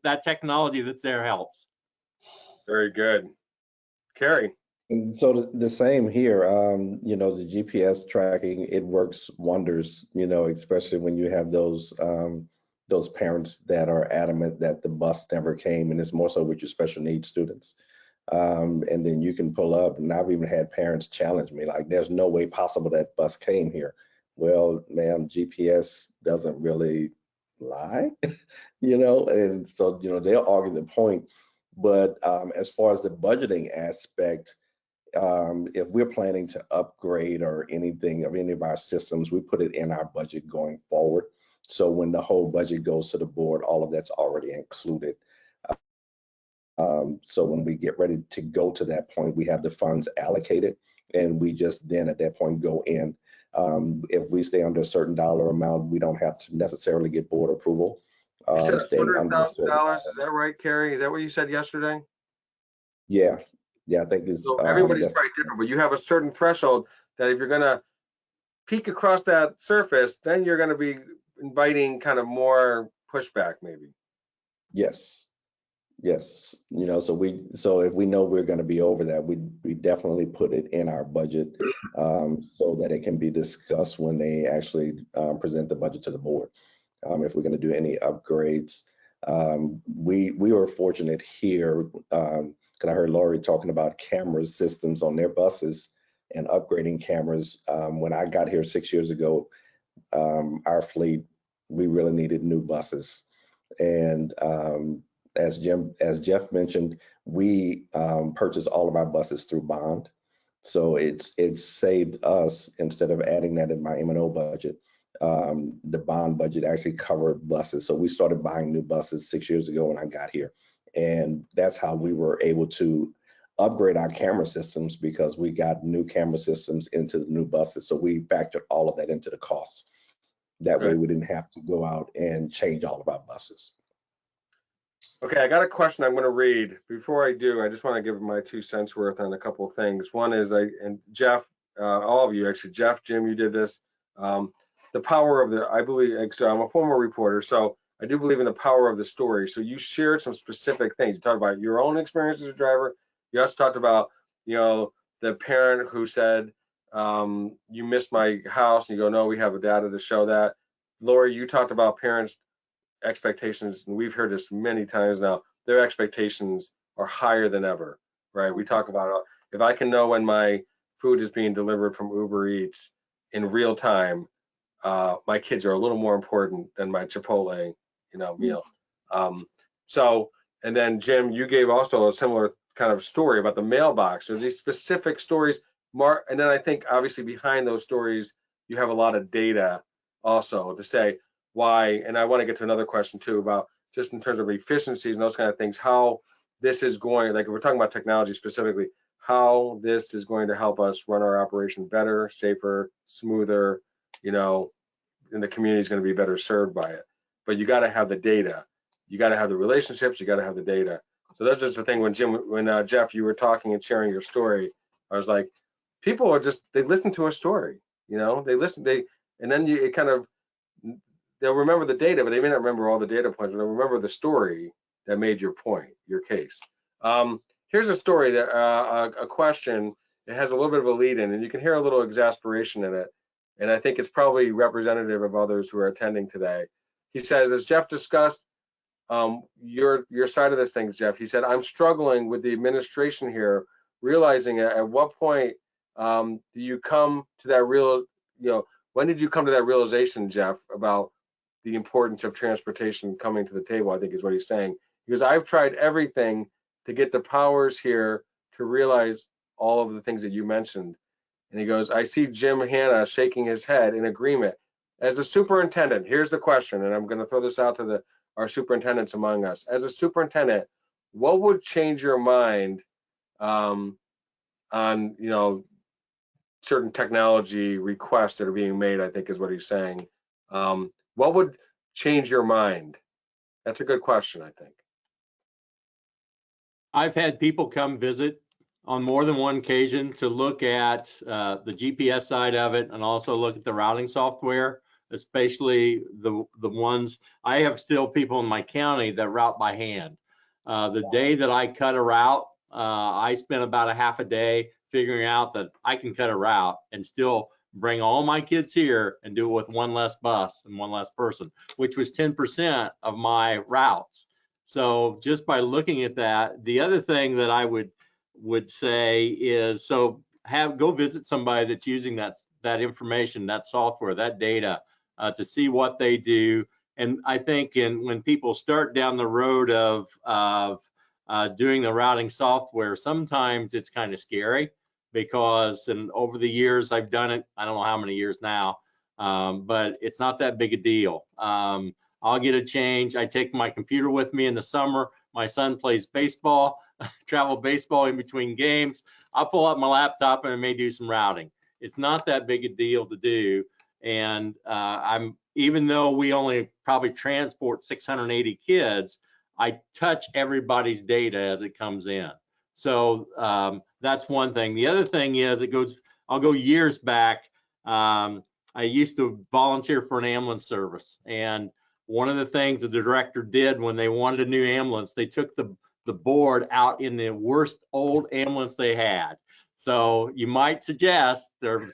That technology that's there helps. Very good. Kerry. And so the same here, you know, the GPS tracking, it works wonders, you know, especially when you have those parents that are adamant that the bus never came, and it's more so with your special needs students. And then you can pull up, and I've even had parents challenge me, like, there's no way possible that bus came here. Well, ma'am, GPS doesn't really lie, you know, and so, you know, they'll argue the point. But as far as the budgeting aspect, if we're planning to upgrade or anything of any of our systems, we put it in our budget going forward. So when the whole budget goes to the board, all of that's already included. So when we get ready to go to that point, we have the funds allocated, and we just then at that point go in. If we stay under a certain dollar amount, we don't have to necessarily get board approval. You said Staying under $100,000, is that right, Kerry? Is that what you said yesterday? Yeah, I think it's. So everybody's probably different, but you have a certain threshold that if you're gonna peek across that surface, then you're gonna be inviting kind of more pushback, maybe. Yes, you know, so if we know we're going to be over that, we definitely put it in our budget so that it can be discussed when they actually present the budget to the board. If we're going to do any upgrades, we were fortunate here because I heard Lorri talking about camera systems on their buses and upgrading cameras. When I got here 6 years ago, our fleet, we really needed new buses. And as Jeff mentioned, we purchased all of our buses through bond. So it's saved us, instead of adding that in my M&O budget, the bond budget actually covered buses. So we started buying new buses 6 years ago when I got here. And that's how we were able to upgrade our camera systems, because we got new camera systems into the new buses. So we factored all of that into the costs. That way we didn't have to go out and change all of our buses. Okay, I got a question I'm going to read. Before I do, I just want to give my 2 cents worth on a couple of things. One is, and Jeff, all of you actually, Jeff, Jim, you did this. The power of I believe, I'm a former reporter, so I do believe in the power of the story. So you shared some specific things. You talked about your own experience as a driver. You also talked about, you know, the parent who said, you missed my house, and you go, no, we have the data to show that. Lorri, you talked about parents' expectations, and we've heard this many times now, their expectations are higher than ever, right? We talk about, if I can know when my food is being delivered from Uber Eats in real time, my kids are a little more important than my Chipotle, you know, meal. So, and then Jim, you gave also a similar kind of story about the mailbox, or these specific stories, and then I think obviously behind those stories, you have a lot of data also to say why, and I want to get to another question too about just in terms of efficiencies and those kind of things, how this is going, like if we're talking about technology specifically, how this is going to help us run our operation better, safer, smoother, you know, and the community is going to be better served by it. But you got to have the data, you got to have the relationships, you got to have the data. So that's just the thing. When Jeff, you were talking and sharing your story, I was like, people are just, they listen to a story, you know, and then it kind of, they'll remember the data, but they may not remember all the data points, but they'll remember the story that made your point, your case. Here's a story that a question. It has a little bit of a lead in, and you can hear a little exasperation in it. And I think it's probably representative of others who are attending today. He says, as Jeff discussed, your side of this thing, Jeff, he said, I'm struggling with the administration here, realizing at what point do you come to that when did you come to that realization, Jeff, about the importance of transportation coming to the table, I think is what he's saying. Because I've tried everything to get the powers here to realize all of the things that you mentioned. And he goes, I see Jim Hanna shaking his head in agreement. As a superintendent, here's the question, and I'm going to throw this out to our superintendents among us. As a superintendent, what would change your mind on, you know, certain technology requests that are being made, I think is what he's saying. What would change your mind? That's a good question, I think. I've had people come visit on more than one occasion to look at the GPS side of it, and also look at the routing software, especially the ones. I have still people in my county that route by hand. The day that I cut a route, I spent about a half a day figuring out that I can cut a route and still bring all my kids here and do it with one less bus and one less person, which was 10% of my routes. So just by looking at that, the other thing that I would say is, so go visit somebody that's using that information, that software, that data, to see what they do. And I think when people start down the road of doing the routing software, sometimes it's kind of scary, because over the years I've done it, I don't know how many years now, but it's not that big a deal. I'll get a change. I take my computer with me in the summer. My son plays baseball, travel baseball in between games. I'll pull up my laptop and I may do some routing. It's not that big a deal to do. And even though we only probably transport 680 kids, I touch everybody's data as it comes in. So that's one thing. The other thing is, I'll go years back. I used to volunteer for an ambulance service, and one of the things that the director did when they wanted a new ambulance, they took the board out in the worst old ambulance they had. So you might suggest they're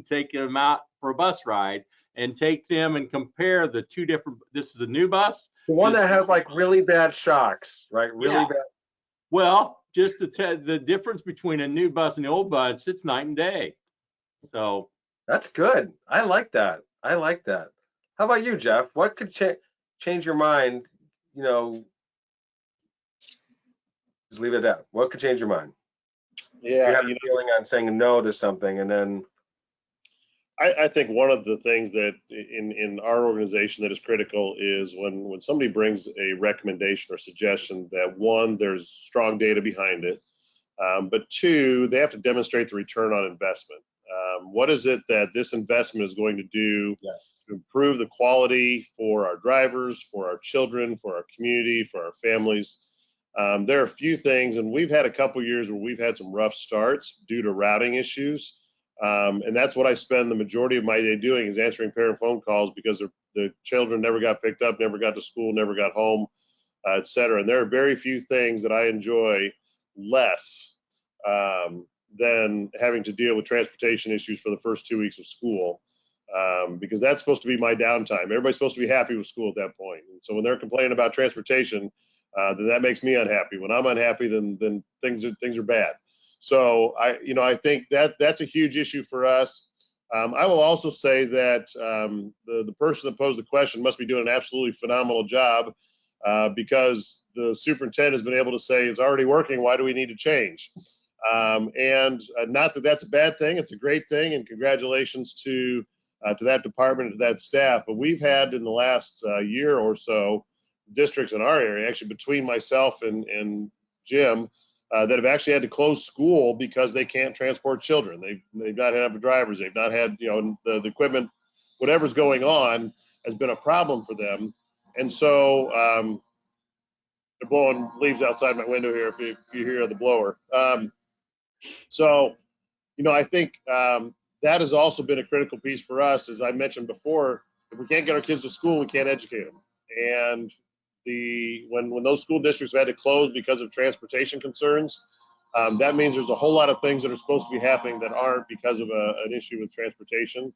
taking them out for a bus ride and take them and compare the two different. This is a new bus. The one that has like really bad shocks, right? Really bad. Well, just the difference between a new bus and the old bus, it's night and day. So that's good. I like that. I like that. How about you, Jeff? What could change your mind? You know, just leave it at that. What could change your mind? Yeah, you have a feeling on saying no to something, and then I think one of the things that in our organization that is critical is when somebody brings a recommendation or suggestion, that one, there's strong data behind it, but two, they have to demonstrate the return on investment. What is it that this investment is going to do to improve the quality for our drivers, for our children, for our community, for our families? There are a few things, and we've had a couple years where we've had some rough starts due to routing issues. And that's what I spend the majority of my day doing, is answering parent phone calls, because the children never got picked up, never got to school, never got home, et cetera. And there are very few things that I enjoy less than having to deal with transportation issues for the first 2 weeks of school, because that's supposed to be my downtime. Everybody's supposed to be happy with school at that point. And so when they're complaining about transportation, then that makes me unhappy. When I'm unhappy, then things are bad. So I think that's a huge issue for us. I will also say that the person that posed the question must be doing an absolutely phenomenal job, because the superintendent has been able to say it's already working. Why do we need to change? And not that that's a bad thing. It's a great thing, and congratulations to that department and to that staff. But we've had in the last year or so districts in our area, actually between myself and Jim, that have actually had to close school because they can't transport children. They've not had enough drivers. They've not had, the equipment, whatever's going on has been a problem for them. And so they're blowing leaves outside my window here if you hear the blower. So I think that has also been a critical piece for us. As I mentioned before, if we can't get our kids to school, we can't educate them. And when those school districts have had to close because of transportation concerns, that means there's a whole lot of things that are supposed to be happening that aren't because of an issue with transportation.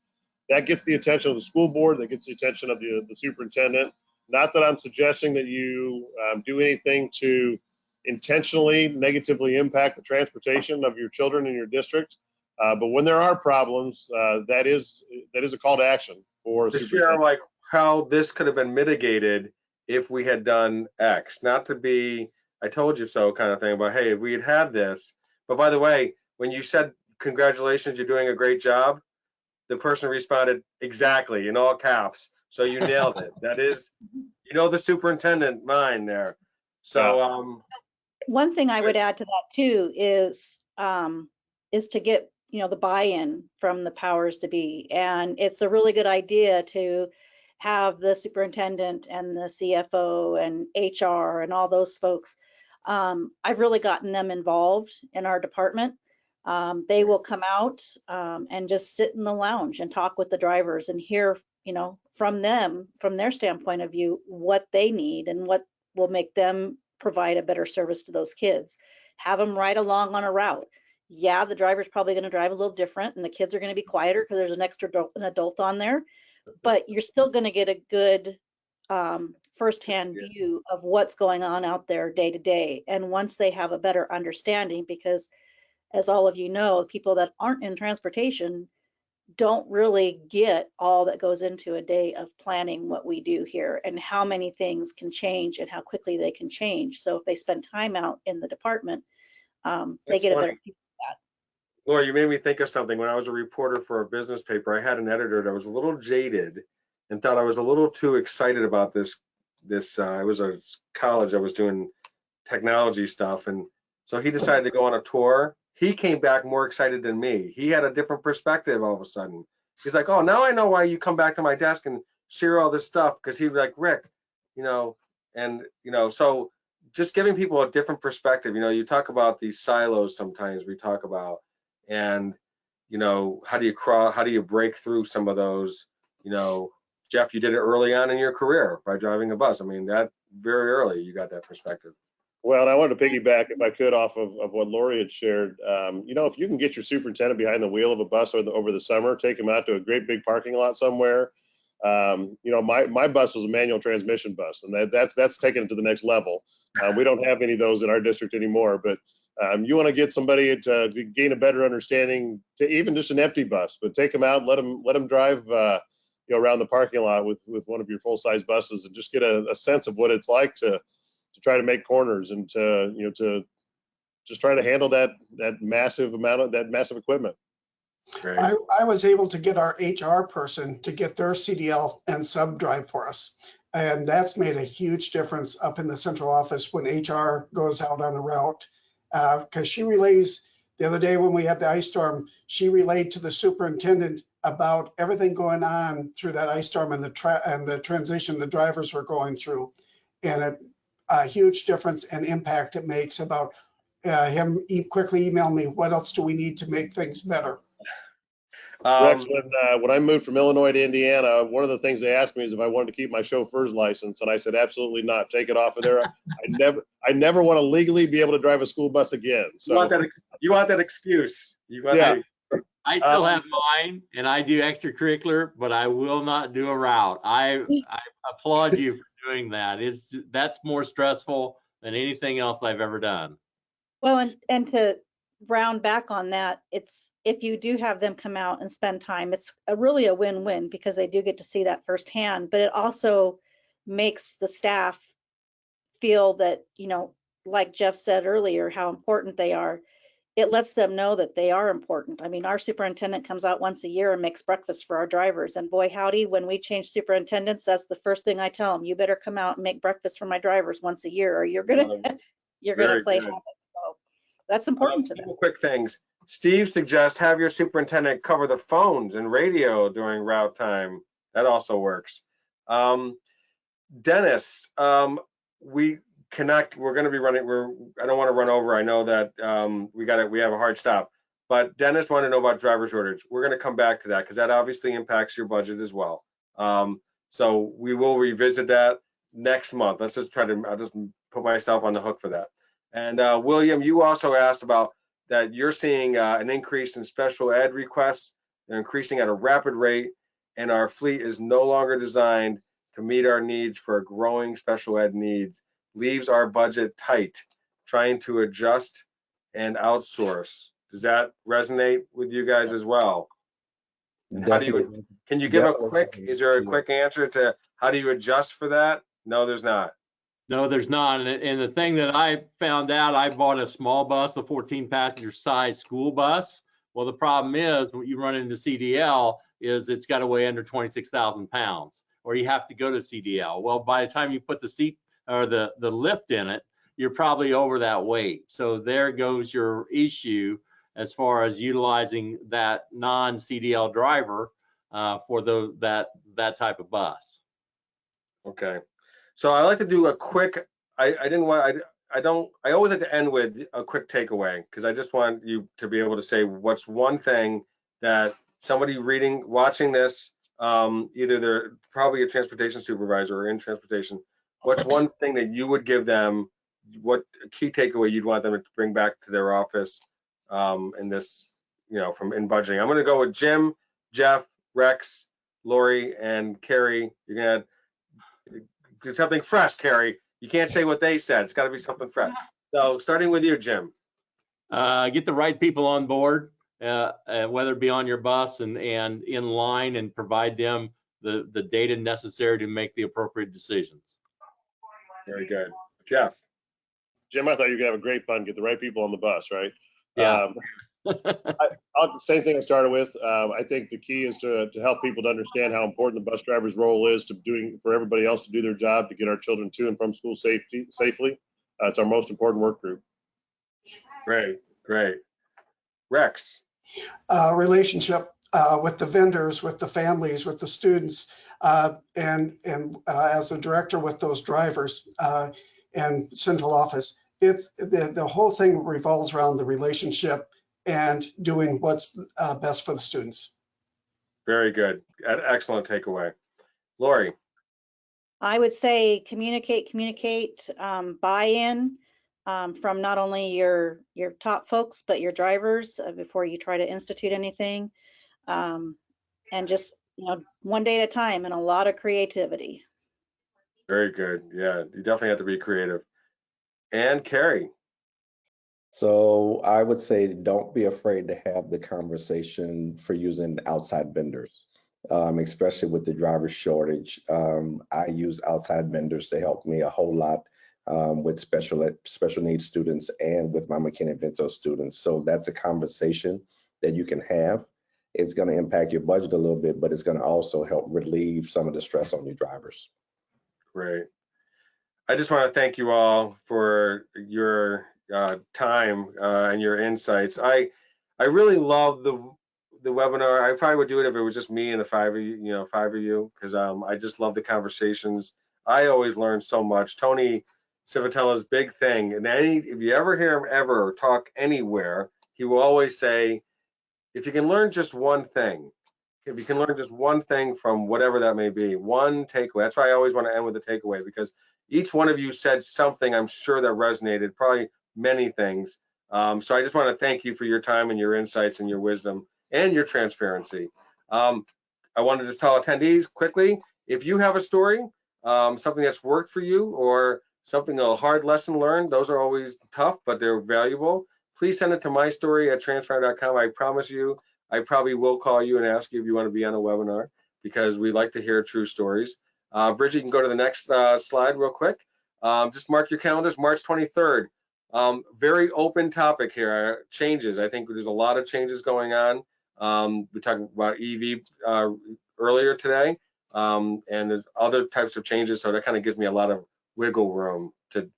That gets the attention of the school board. That gets the attention of the superintendent. Not that I'm suggesting that you do anything to intentionally negatively impact the transportation of your children in your district, but when there are problems, that is a call to action for to share like how this could have been mitigated if we had done X. Not to be I told you so kind of thing, but hey, if we had this. But by the way, when you said congratulations, you're doing a great job, the person responded exactly in all caps. So you nailed it. That is, the superintendent mind there. So one thing I would add to that too is to get the buy-in from the powers to be, and it's a really good idea to have the superintendent and the CFO and HR and all those folks. I've really gotten them involved in our department. They will come out and just sit in the lounge and talk with the drivers and hear, from them, from their standpoint of view, what they need and what will make them provide a better service to those kids. Have them ride along on a route. Yeah, the driver's probably going to drive a little different and the kids are going to be quieter because there's an extra adult on there, but you're still going to get a good firsthand view of what's going on out there day to day. And once they have a better understanding, because as all of you know, people that aren't in transportation don't really get all that goes into a day of planning what we do here and how many things can change and how quickly they can change. So if they spend time out in the department, they get a better view of that. Lorri, you made me think of something. When I was a reporter for a business paper, I had an editor that was a little jaded and thought I was a little too excited about this. It was a college that was doing technology stuff, and so he decided to go on a tour. He came back more excited than me. He had a different perspective all of a sudden. He's like, oh, now I know why you come back to my desk and share all this stuff, because he was like, Rick, so just giving people a different perspective. You talk about these silos sometimes we talk about, and how do you break through some of those? Jeff, you did it early on in your career by driving a bus. I mean, that very early you got that perspective. Well, and I wanted to piggyback, if I could, off of what Lorri had shared. If you can get your superintendent behind the wheel of a bus over the summer, take him out to a great big parking lot somewhere. My bus was a manual transmission bus, and that's taken it to the next level. We don't have any of those in our district anymore, but you want to get somebody to gain a better understanding to even just an empty bus, but take them out, let them drive around the parking lot with one of your full-size buses, and just get a sense of what it's like to try to make corners and to just try to handle that massive equipment. Right. I was able to get our HR person to get their CDL and sub drive for us. And that's made a huge difference up in the central office when HR goes out on the route. Because she relays, the other day when we had the ice storm, she relayed to the superintendent about everything going on through that ice storm and the transition the drivers were going through. And a huge difference and impact it makes about him quickly email me, what else do we need to make things better? Rex, when I moved from Illinois to Indiana, one of the things they asked me is if I wanted to keep my chauffeur's license, and I said absolutely not. Take it off of there. I never want to legally be able to drive a school bus again. So you want that excuse. I still have mine, and I do extracurricular, but I will not do a route. I applaud you for doing that. That's more stressful than anything else I've ever done. Well, and to round back on that, it's if you do have them come out and spend time, it's really a win-win because they do get to see that firsthand, but it also makes the staff feel that, like Jeff said earlier, how important they are. It lets them know that they are important. I mean, our superintendent comes out once a year and makes breakfast for our drivers. And boy, howdy, when we change superintendents, that's the first thing I tell them. You better come out and make breakfast for my drivers once a year, or you're gonna play havoc. So that's important to them. Quick things. Steve suggests have your superintendent cover the phones and radio during route time. That also works. Dennis, we're going to be running. I don't want to run over. I know that we have a hard stop. But Dennis wanted to know about driver shortage. We're going to come back to that because that obviously impacts your budget as well. So we will revisit that next month. I'll just put myself on the hook for that. And William, you also asked about that you're seeing an increase in special ed requests. They're increasing at a rapid rate, and our fleet is no longer designed to meet our needs for growing special ed needs. Leaves our budget tight, trying to adjust and outsource. Does that resonate with you guys as well? Can you give is there a quick answer to how do you adjust for that? No, there's not. No, there's not. And the thing that I found out, I bought a small bus, a 14-passenger size school bus. Well, the problem is when you run into CDL is it's got to weigh under 26,000 pounds, or you have to go to CDL. Well, by the time you put the seat or the lift in it, you're probably over that weight. So there goes your issue as far as utilizing that non-CDL driver for that type of bus. Okay. So I like to do a quick, I always like to end with a quick takeaway because I just want you to be able to say what's one thing that somebody watching this, either they're probably a transportation supervisor or in transportation, what's one thing that you would give them, what key takeaway you'd want them to bring back to their office in this, from in budgeting. I'm going to go with Jim, Jeff, Rex, Lorri, and Kerry. You're going to do something fresh, Kerry. You can't say what they said. It's got to be something fresh. So starting with you, Jim. Get the right people on board, whether it be on your bus and in line, and provide them the data necessary to make the appropriate decisions. Very good. Jeff. Jim, I thought you were gonna have a great fun. Get the right people on the bus, right? Yeah. Same thing I started with. I think the key is to help people to understand how important the bus driver's role is for everybody else to do their job to get our children to and from school safely. It's our most important work group. Great. Rex. Relationship with the vendors, with the families, with the students, and as a director with those drivers and central office. It's the whole thing revolves around the relationship and doing what's best for the students. Very good. Excellent takeaway. Lorri. I would say communicate, buy-in from not only your top folks, but your drivers before you try to institute anything. And just, one day at a time, and a lot of creativity. Very good. Yeah, you definitely have to be creative. And Kerry. So I would say don't be afraid to have the conversation for using outside vendors, especially with the driver shortage. I use outside vendors to help me a whole lot with special needs students and with my McKinney-Vento students. So that's a conversation that you can have. It's going to impact your budget a little bit, but it's going to also help relieve some of the stress on your drivers. Great. I just want to thank you all for your time and your insights. I really love the webinar. I probably would do it if it was just me and the five of you, because I just love the conversations. I always learn so much. Tony Civitella's big thing, and if you ever hear him ever talk anywhere, he will always say, if you can learn just one thing, from whatever that may be, one takeaway. That's why I always want to end with a takeaway, because each one of you said something, I'm sure, that resonated, probably many things. So I just want to thank you for your time and your insights and your wisdom and your transparency. I wanted to tell attendees quickly, if you have a story, something that's worked for you, or something, a hard lesson learned, those are always tough, but they're valuable. Please send it to mystory@transfinder.com. I promise you, I probably will call you and ask you if you want to be on a webinar, because we like to hear true stories. Bridget, you can go to the next slide real quick. Just mark your calendars, March 23rd. Very open topic here, changes. I think there's a lot of changes going on. We talked about EV earlier today, and there's other types of changes, so that kind of gives me a lot of wiggle room to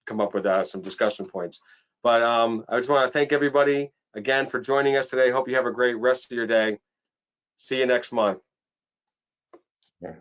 come up with some discussion points. But I just want to thank everybody again for joining us today. Hope you have a great rest of your day. See you next month. Yeah.